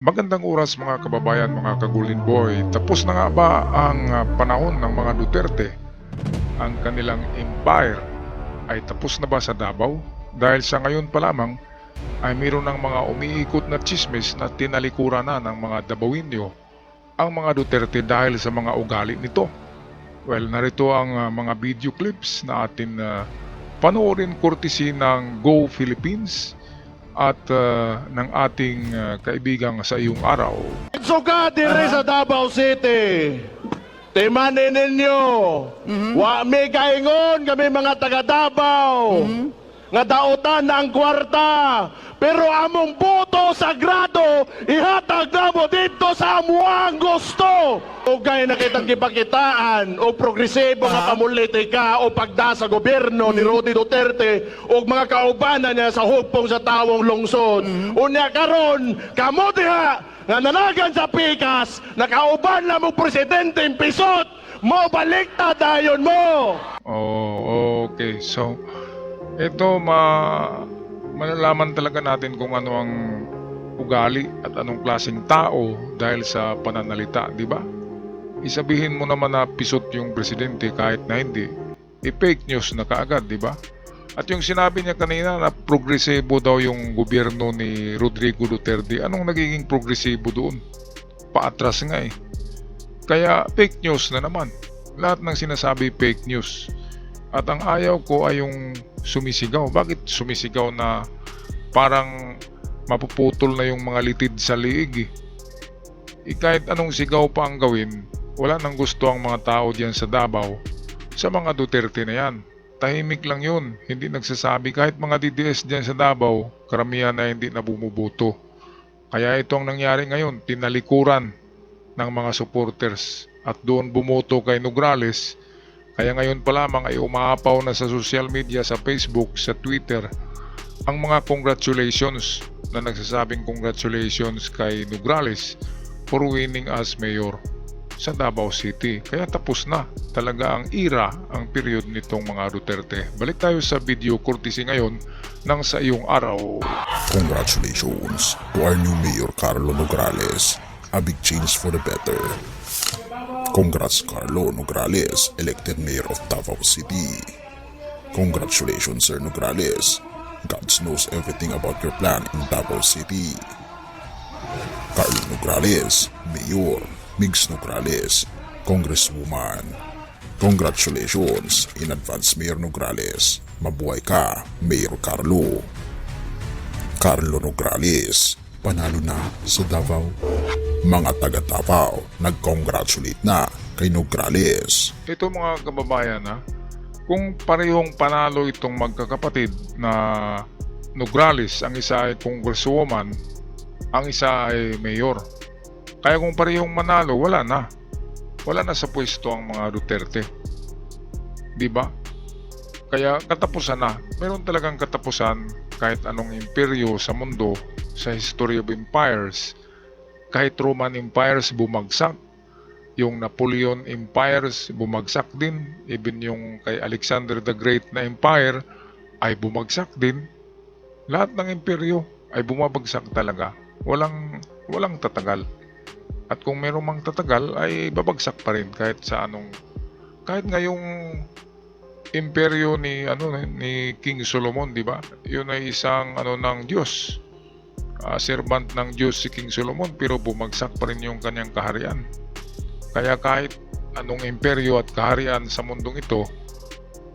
Magandang oras mga kababayan, mga ka-Golden Boy. Tapos na nga ba ang panahon ng mga Duterte? Ang kanilang empire ay tapos na ba sa Davao? Dahil sa ngayon pa lamang ay mayroon ng mga umiikot na tsismis na tinalikuran na ng mga Davaoenyo ang mga Duterte dahil sa mga ugali nito. Well, narito ang mga video clips na atin panoorin courtesy ng Go Philippines at ng ating kaibigang sa iyong araw. Suka dire sa Davao City. Timanin ninyo. Wa mi kaingon kami mga taga Davao. Nga dautan na ang kwarta. Pero among boto sagrado ihatag namo dito sa amuang gusto. O kaya nakitang kipakitaan o progresibo nga pamulitika o pagda sa gobyerno ni Roddy Duterte o mga kaubanan niya sa hugpong sa tawong lungsod. Unya karon kamo diha nga nanagan sa pikas nakauban na mo presidente ng pisot mo balikta dayon mo. Oh, okay. So, ito malalaman talaga natin kung ano ang ugali at anong klaseng tao dahil sa pananalita, di ba? Isabihin mo naman na pisot yung presidente kahit na hindi, fake news na kaagad, di ba? At yung sinabi niya kanina na progresibo daw yung gobyerno ni Rodrigo Duterte, anong nagiging progresibo doon? Paatras nga eh. Kaya fake news na naman. Lahat ng sinasabi fake news. At ang ayaw ko ay yung sumisigaw. Bakit sumisigaw na parang mapuputol na yung mga litid sa liig eh? Kahit anong sigaw pa ang gawin, wala nang gusto ang mga tao diyan sa Davao sa mga Duterte na yan. Tahimik lang yun, hindi nagsasabi. Kahit mga DDS diyan sa Davao, karamihan na hindi na bumuboto. Kaya ito ang nangyari ngayon, tinalikuran ng mga supporters at doon bumoto kay Nograles. Kaya ngayon pa lamang ay umaapaw na sa social media, sa Facebook, sa Twitter, ang mga congratulations na nagsasabing congratulations kay Nograles for winning as mayor sa Davao City. Kaya tapos na talaga ang era, ang period nitong mga Duterte. Balik tayo sa video courtesy ngayon ng Sa Iyong Araw. Congratulations to our new Mayor Carlo Nograles. A big change for the better. Congrats Carlo Nograles, elected Mayor of Davao City. Congratulations Sir Nograles. God knows everything about your plan in Davao City. Carlo Nograles, Mayor. Migs Nograles, Congresswoman. Congratulations in advance Mayor Nograles. Mabuhay ka, Mayor Carlo. Carlo Nograles, panalo na sa Davao. Mga taga Davao, nag-congratulate na kay Nograles. Ito mga kababayan kung parehong panalo itong magkakapatid na Nograles, ang isa ay congresswoman, ang isa ay mayor. Kaya kung parehong manalo, wala na sa pwesto ang mga Duterte. Di ba? Kaya katapusan na. Meron talagang katapusan kahit anong imperyo sa mundo, sa history of empires. Kahit Roman empires bumagsak, yung Napoleon empires bumagsak din, even yung kay Alexander the Great na empire ay bumagsak din. Lahat ng imperyo ay bumabagsak talaga. Walang tatagal. At kung meron mang tatagal ay babagsak pa rin kahit ngayong imperyo ni King Solomon, di ba? Yun ay isang ng Diyos. Servant ng Diyos si King Solomon, pero bumagsak pa rin yung kanyang kaharian. Kaya kahit anong imperyo at kaharian sa mundong ito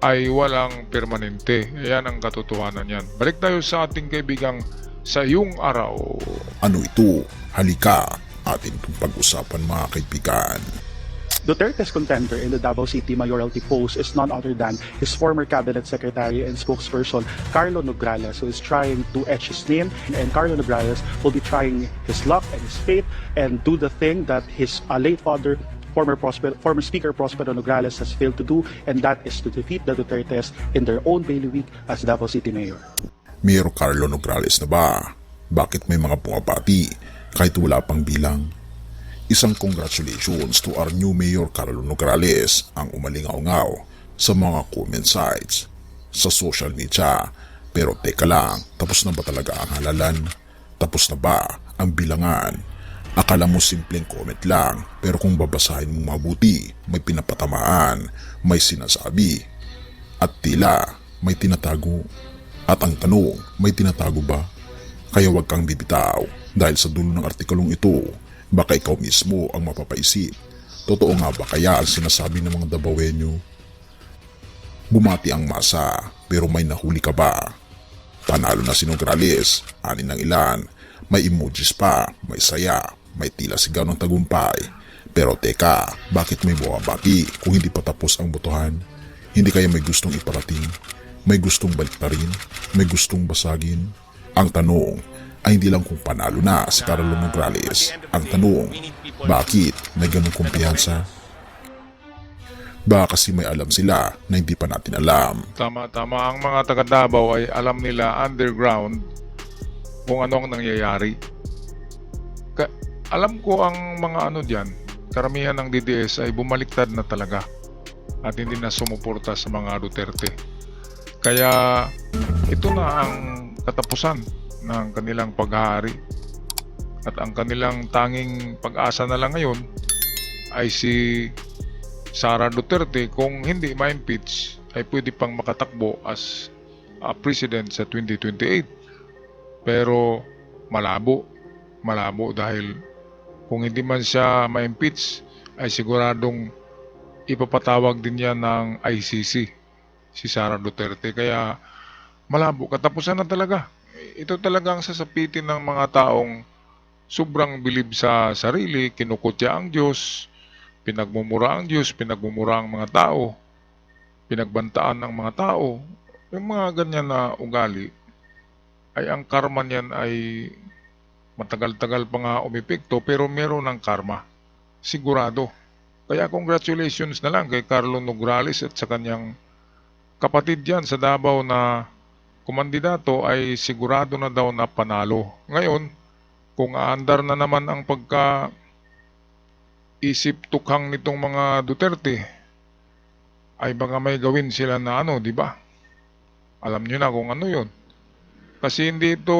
ay walang permanente. Yan ang katotohanan yan. Balik tayo sa ating kaibigang Sa Iyong Araw. Ano ito? Halika, atin itong pag-usapan mga kaibigan. Duterte's contender in the Davao City mayoralty post is none other than his former cabinet secretary and spokesperson Carlo Nograles, who is trying to etch his name, and Carlo Nograles will be trying his luck and his fate and do the thing that his late father, former Speaker Prospero Nograles, has failed to do, and that is to defeat the Dutertes in their own bailiwick as Davao City Mayor. Mayor Carlo Nograles na ba? Bakit may mga pumapati kahit wala pang bilang? Isang congratulations to our new Mayor Carlo Nograles ang umalingaw-ngaw sa mga comment sites, sa social media. Pero teka lang, tapos na ba talaga ang halalan? Tapos na ba ang bilangan? Akala mo simpleng comment lang, pero kung babasahin mo mabuti, may pinapatamaan, may sinasabi, at tila may tinatago. At ang tanong, may tinatago ba? Kaya wag kang bibitaw dahil sa dulo ng artikulong ito, baka ikaw mismo ang mapapaisip. Totoo nga ba kaya ang sinasabi ng mga Dabawenyo? Bumati ang masa, pero may nahuli ka ba? Panalo na si Nograles, anin ng ilan, may emojis pa, may saya, may tila sigaw ng tagumpay. Pero teka, bakit may bumabati kung hindi pa tapos ang botohan? Hindi kaya may gustong iparating? May gustong baliktarin? May gustong basagin? Ang tanong ay hindi lang kung panalo na si Carlo Nograles. Ang tanong, bakit may ganong kumpiyansa? Baka kasi may alam sila na hindi pa natin alam. Tama. Ang mga taga Davao ay alam nila underground kung ano ang nangyayari. Alam ko ang mga ano dyan, karamihan ng DDS ay bumaliktad na talaga at hindi na sumuporta sa mga Duterte. Kaya ito na ang katapusan ng kanilang paghahari. At ang kanilang tanging pag-asa na lang ngayon ay si Sara Duterte. Kung hindi ma-impeach ay pwede pang makatakbo as president sa 2028. Pero malabo dahil kung hindi man siya ma-impeach ay siguradong ipapatawag din yan ng ICC si Sara Duterte. Kaya malabo, katapusan na talaga. Ito talagang sasapitin ng mga taong sobrang bilib sa sarili, kinukutya ang Diyos, pinagmumura ang Diyos, pinagmumura ang mga tao, pinagbantaan ng mga tao. Yung mga ganyan na ugali ay ang karma niyan ay matagal-tagal pa nga umepekto, pero meron ng karma. Sigurado. Kaya congratulations na lang kay Carlo Nograles at sa kanyang kapatid dyan sa Davao na kumandidato ay sigurado na daw na panalo. Ngayon, kung aandar na naman ang pagka-isip tukhang nitong mga Duterte, ay baka may gawin sila na ano, di ba? Alam nyo na kung ano yon. Kasi hindi ito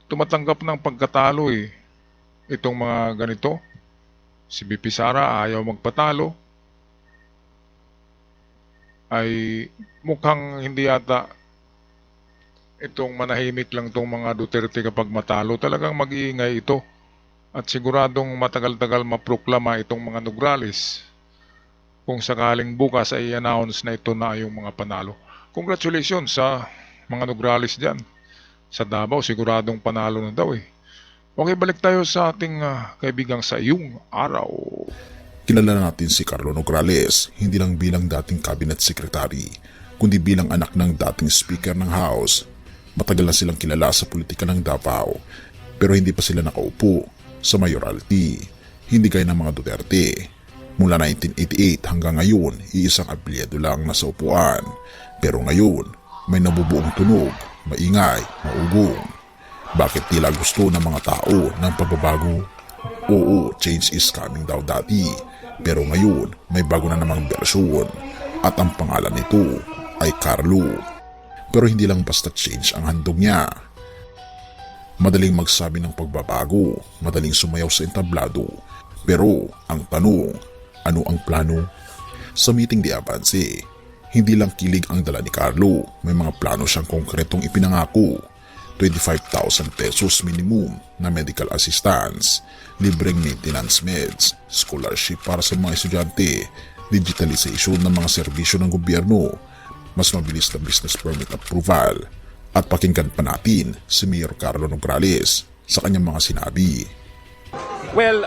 tumatanggap ng pagkatalo eh. Itong mga ganito. Si BP Sara ayaw magpatalo. Ay mukhang hindi yata itong manahimik lang itong mga Duterte kapag matalo. Talagang mag-iingay ito. At siguradong matagal-tagal maproklama itong mga Nograles kung sakaling bukas ay i-announce na ito na yung mga panalo. Congratulations sa mga Nograles dyan. Sa Davao, siguradong panalo na daw eh. Okay, balik tayo sa ating kaibigang sa iyong araw. Kilala natin si Carlo Nograles hindi lang bilang dating cabinet secretary, kundi bilang anak ng dating speaker ng House. Matagal na silang kilala sa politika ng Davao, pero hindi pa sila nakaupo sa mayoralty. Hindi gaya ng mga Duterte. Mula 1988 hanggang ngayon, iisang apelyido lang nasa upuan. Pero ngayon, may nabubuong tunog, maingay, maugong. Bakit tila gusto ng mga tao ng pagbabago? Oo, change is coming daw dati. Pero ngayon, may bago na namang bersyon. At ang pangalan nito ay Carlo. Pero hindi lang basta change ang handog niya. Madaling magsabi ng pagbabago, madaling sumayaw sa entablado. Pero ang tanong, ano ang plano? Sa meeting di Avance, hindi lang kilig ang dala ni Carlo, may mga plano siyang konkretong ipinangako. 25,000 pesos minimum na medical assistance, libreng maintenance meds, scholarship para sa mga estudyante, digitalization ng mga serbisyo ng gobyerno, mas mabilis na business permit approval, at pakinggan pa natin si Mayor Carlo Nograles sa kanyang mga sinabi. Well,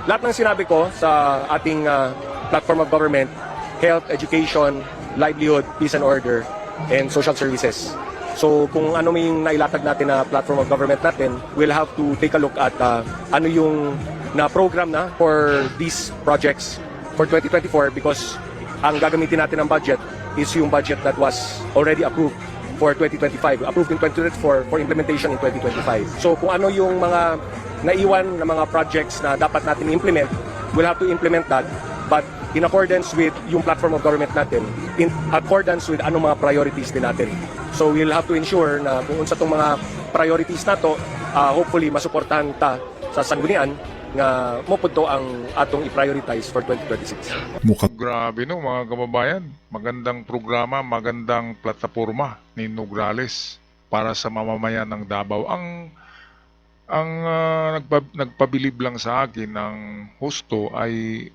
lahat ng sinabi ko sa ating platform of government, health, education, livelihood, peace and order, and social services. So kung ano yung nailatag natin na platform of government natin, we'll have to take a look at ano yung na-program na for these projects for 2024 because ang gagamitin natin ng budget is yung budget that was already approved for 2025, approved in 2024 for implementation in 2025. So kung ano yung mga naiwan na mga projects na dapat natin implement, we'll have to implement that, but in accordance with yung platform of government natin, in accordance with ano mga priorities din natin. So we'll have to ensure na kung unsa tong mga priorities na to, hopefully masuportahan ta sa sanggunian nga mo pudto ang atong i-prioritize for 2026. Mukhang Grabe no mga kababayan, magandang programa, magandang plataforma ni Nograles para sa mamamayan ng Davao. Nagpabilib lang sa akin ng husto ay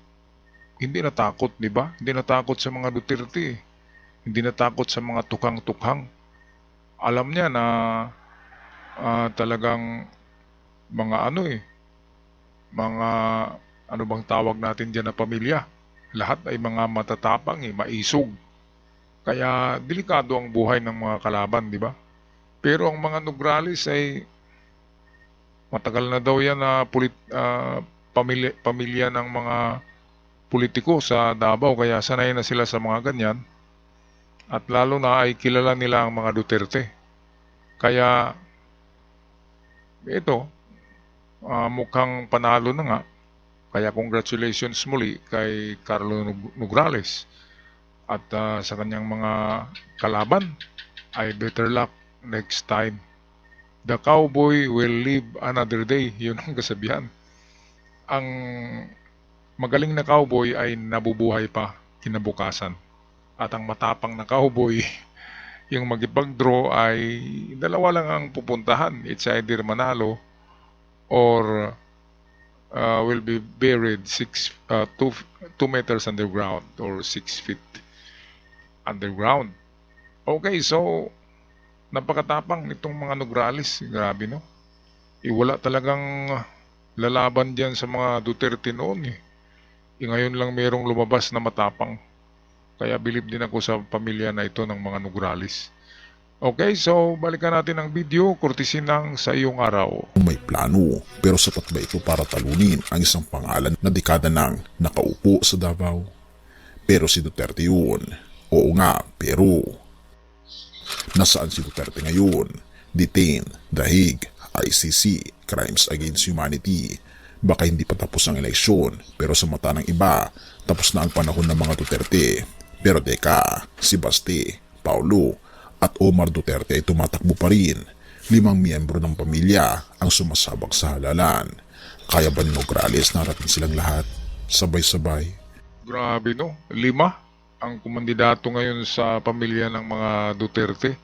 hindi natakot, di ba? Hindi natakot sa mga Duterte. Hindi natakot sa mga tukhang-tukhang. Alam niya na talagang mga mga ano bang tawag natin dyan na pamilya. Lahat ay mga matatapang, maisog. Kaya delikado ang buhay ng mga kalaban, di ba? Pero ang mga Nograles ay matagal na daw yan na pamilya ng mga politiko sa Davao, kaya sanay na sila sa mga ganyan. At lalo na ay kilala nila ang mga Duterte. Kaya ito, mukhang panalo na nga. Kaya congratulations muli kay Carlo Nograles. At sa kanyang mga kalaban ay better luck next time. The cowboy will live another day. Yun ang kasabihan. Ang magaling na cowboy ay nabubuhay pa kinabukasan. At ang matapang na cowboy, yung magipag-draw ay dalawa lang ang pupuntahan. It's either manalo or will be buried 2 meters underground or 6 feet underground. Okay, so napakatapang nitong mga Nograles. Grabe, no? Wala talagang lalaban dyan sa mga Duterte noon eh. Ngayon lang mayroong lumabas na matapang. Kaya bilib din ako sa pamilya na ito ng mga Nograles. Okay, so balikan natin ang video, kurtisin ng Sa Iyong Araw. may plano, pero sapat ba ito para talunin ang isang pangalan na dekada nang nakaupo sa Davao? Pero si Duterte yun. Oo nga, pero nasaan si Duterte ngayon? Detained, dahig, ICC, Crimes Against Humanity. Baka hindi pa tapos ang eleksyon, pero sa mata ng iba, tapos na ang panahon ng mga Duterte. Pero teka, si Baste, Paulo, at Omar Duterte ay tumatakbo pa rin. 5 miyembro ng pamilya ang sumasabak sa halalan. Kaya ba ni Nograles narating silang lahat? Sabay-sabay. Grabe, no? 5 ang kumandidato ngayon sa pamilya ng mga Duterte.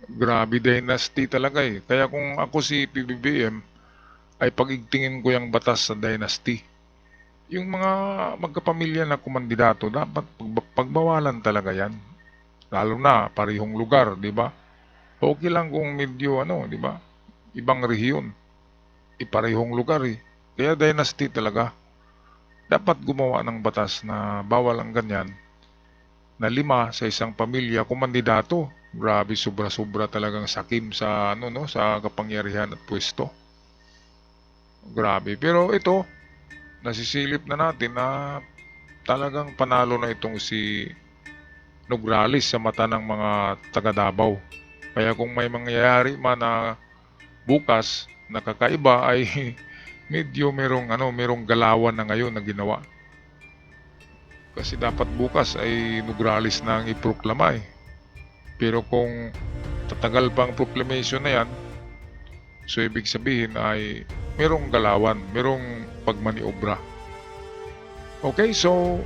Grabe, dynasty talaga eh. Kaya kung ako si PBBM, ay pagigtingin ko yung batas sa dynasty. Yung mga magkapamilya na kumandidato, dapat pagbawalan talaga yan. Lalo na parehong lugar, di ba? Okay lang kung medyo di ba? Ibang rehiyon. Iparehong lugar eh. Kaya dynasty talaga. Dapat gumawa ng batas na bawal ang ganyan. Na 5 sa isang pamilya kumandidato. Grabe, sobra-sobra talagang sakim sa sa kapangyarihan at pwesto. Grabe. Pero ito, nasisilip na natin na talagang panalo na itong si Nograles sa mata ng mga taga Davao. Kaya kung may mangyayari man na bukas nakakaiba ay medyo merong galawan na ngayon na ginawa. Kasi dapat bukas ay Nograles na ang iproklama eh. Pero kung tatagal pa ang proclamation na yan, so ibig sabihin ay merong galawan, merong pagmaniobra. Okay, so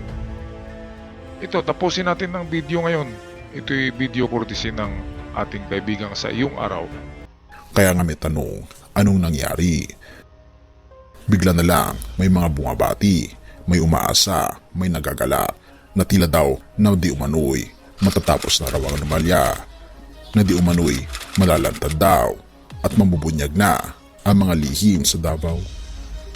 ito, tapusin natin ng video ngayon. Ito'y video courtesy ng ating kaibigang Sa Iyong Araw. Kaya nga may tanong, anong nangyari? Bigla na lang may mga bumabati, may umaasa, may nagagala, na tila daw na di umano'y matatapos na raw ang anomalya, na di umano'y malalantad daw at mabubunyag na ang mga lihim sa Davao.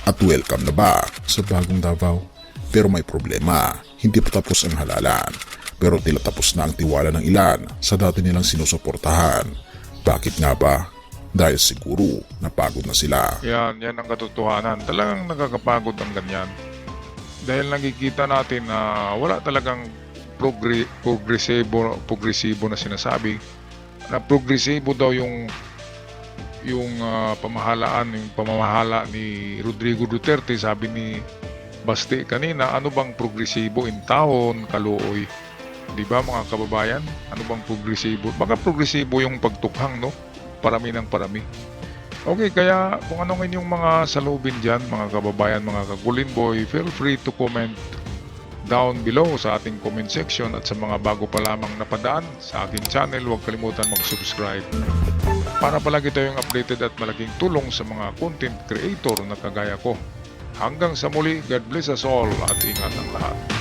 At welcome na ba sa bagong Davao? Pero may problema, hindi pa tapos ang halalan. Pero tila tapos na ang tiwala ng ilan sa dati nilang sinusuportahan. Bakit nga ba? Dahil siguro napagod na sila. Yan ang katotohanan. Talagang nakakapagod ang ganyan. Dahil nakikita natin na wala talagang progresibo na sinasabi. Na progresibo daw yung pamamahala ni Rodrigo Duterte. Sabi ni Baste kanina, ano bang progresibo in taon, kaluoy? Di ba mga kababayan? Ano bang progresibo? Baka progresibo yung pagtukhang, no? Parami ng parami. Okay, kaya kung anong inyong mga salubin dyan, mga kababayan, mga kagulinboy, feel free to comment down below sa ating comment section, at sa mga bago pa lamang napadaan sa aking channel, huwag kalimutan mag-subscribe para palagi tayong updated at malaking tulong sa mga content creator na kagaya ko. Hanggang sa muli, God bless us all at ingat ang lahat.